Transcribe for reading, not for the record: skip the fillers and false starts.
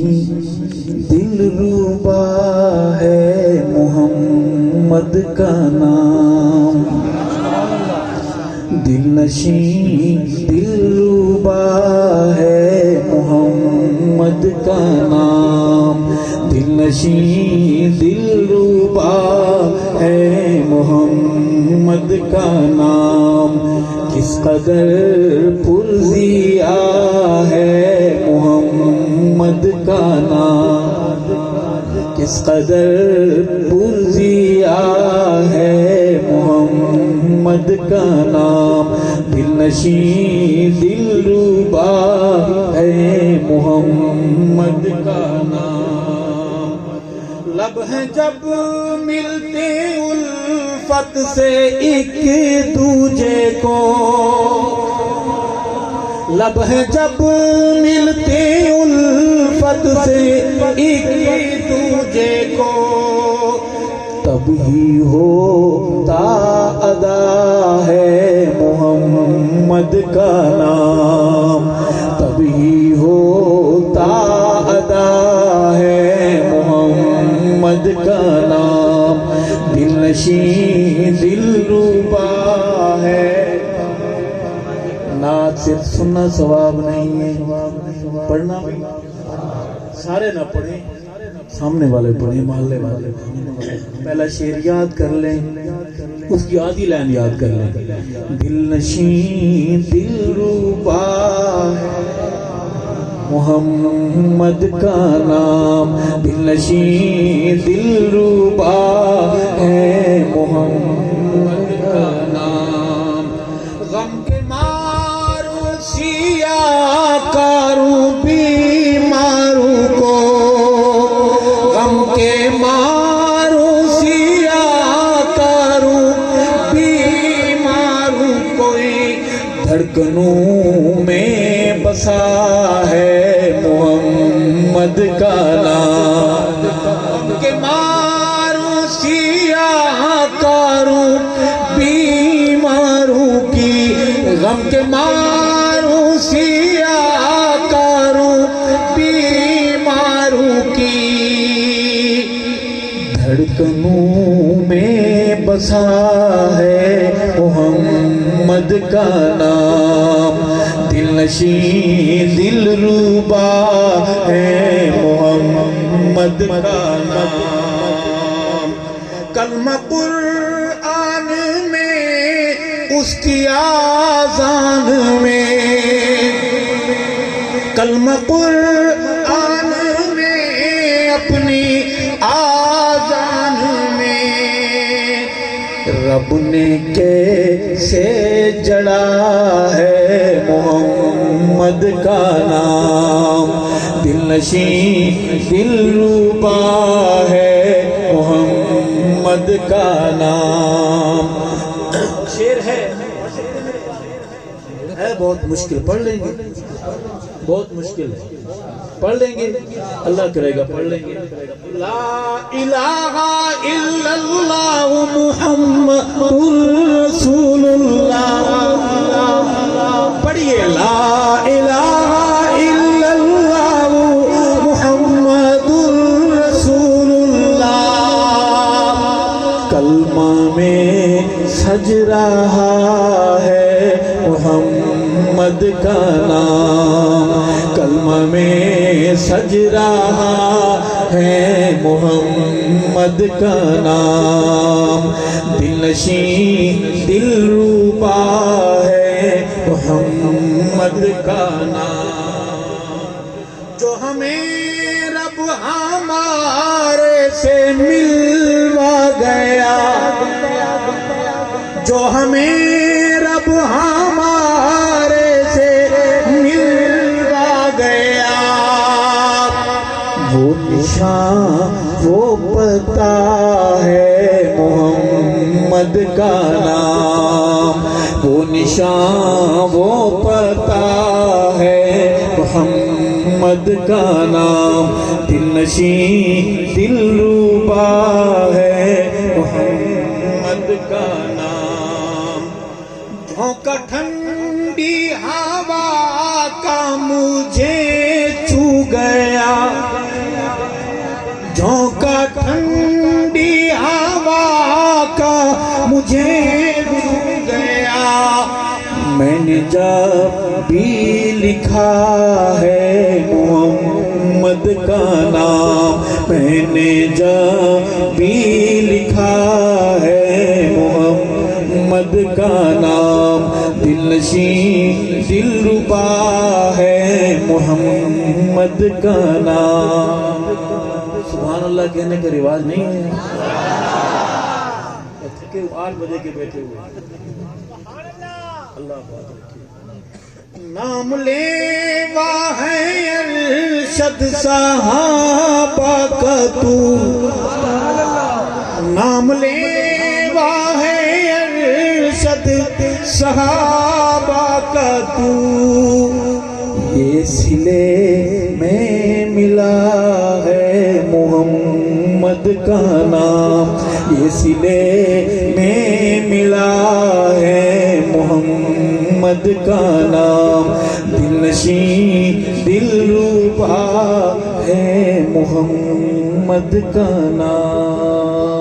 دل روبا ہے محمد کا نام، دل نشین دل روبا ہے محمد کا نام، دل نشین دل روبا ہے محمد کا نام، کس قدر پرزیا ہے محمد کا نام، کس قدر پرزیا ہے محمد کا نام، دل نشین دل روبا ہے محمد کا نام، لب ہیں جب ملتے الفت سے ایک دوجے کو، لب ہیں جب ملتے الفت سے ایک دوجے کو، تب ہی ہوتا ادا ہے محمد کا نام، تب ہی ہوتا ادا ہے محمد کا نام، دل نشین دل روبا ہے۔ نعت صرف سننا ثواب نہیں ہے، پڑھنا بھی سارے نہ پڑھیں، سامنے والے پڑھیں، محلے والے پہلا شعر یاد کر لیں، اس کی آدھی لائن یاد کر لیں، دل نشین دل روبا ہے محمد کا نام، دل نشین دل روبا ہے محمد کا نام، غم کے مارو سیاہ کاروں بیماروں کو، غم کے مارو سیاہ کاروں بیماروں کوئی دھڑکنوں میں بسا ہے محمد کا نام، غم کے مارو سیاہ کاروں بیماروں کی، غم کے مارو سیاہ کاروں بیماروں کی، دھڑکنوں میں بسا ہے محمد کا نام، دل نشین دل روبا ہے محمد کا نام، کلمہ قرآن میں اس کی آذان میں، کلمہ قرآن میں اپنی آذان میں، رب نے کیسے جڑا ہے محمد کا نام، دل نشین دل روبا ہے محمد کا نام۔ شعر ہے بہت مشکل، پڑھ لیں گے، بہت مشکل ہے، پڑھ لیں گے، اللہ کرے گا پڑھ لیں گے، لا الہ الا اللہ محمد رسول اللہ، پڑھیے لا الہ الا اللہ محمد رسول اللہ، کلمہ میں سج رہا ہے محمد کا نام، کلمہ میں سج رہا ہے محمد کا نام، دل نشین دل روبا ہے محمد کا نام، جو ہمیں رب ہمارے سے ملوا گیا، جو ہمیں رب ہمارے سے ملوا گیا، وہ نشان وہ پتا ہے محمد کا نام، وہ نشان وہ پتا ہے محمد کا نام، دل نشین دل روبا ہے محمد کا نام، جھونکا ٹھنڈی ہوا کا مجھے چھو گیا، میں نے جب بھی لکھا ہے محمد کا نام، میں نے جب بھی لکھا ہے محمد کا نام، دل نشین دل ربا ہے محمد کا نام۔ سبحان اللہ کہنے کا رواج نہیں ہے، 8 بجے کے بیٹھے ہوئے اللہ بات رکھے۔ نام لیوا ہے ارشد صحابہ کا تو، نام لیوا ہے ارشد صحابہ کا تو، یہ سلے میں ملا ہے محمد کا نام، یہ سلے میں ملا ہے محمد کا نام، دل نشین دل ربا ہے محمد کا نام۔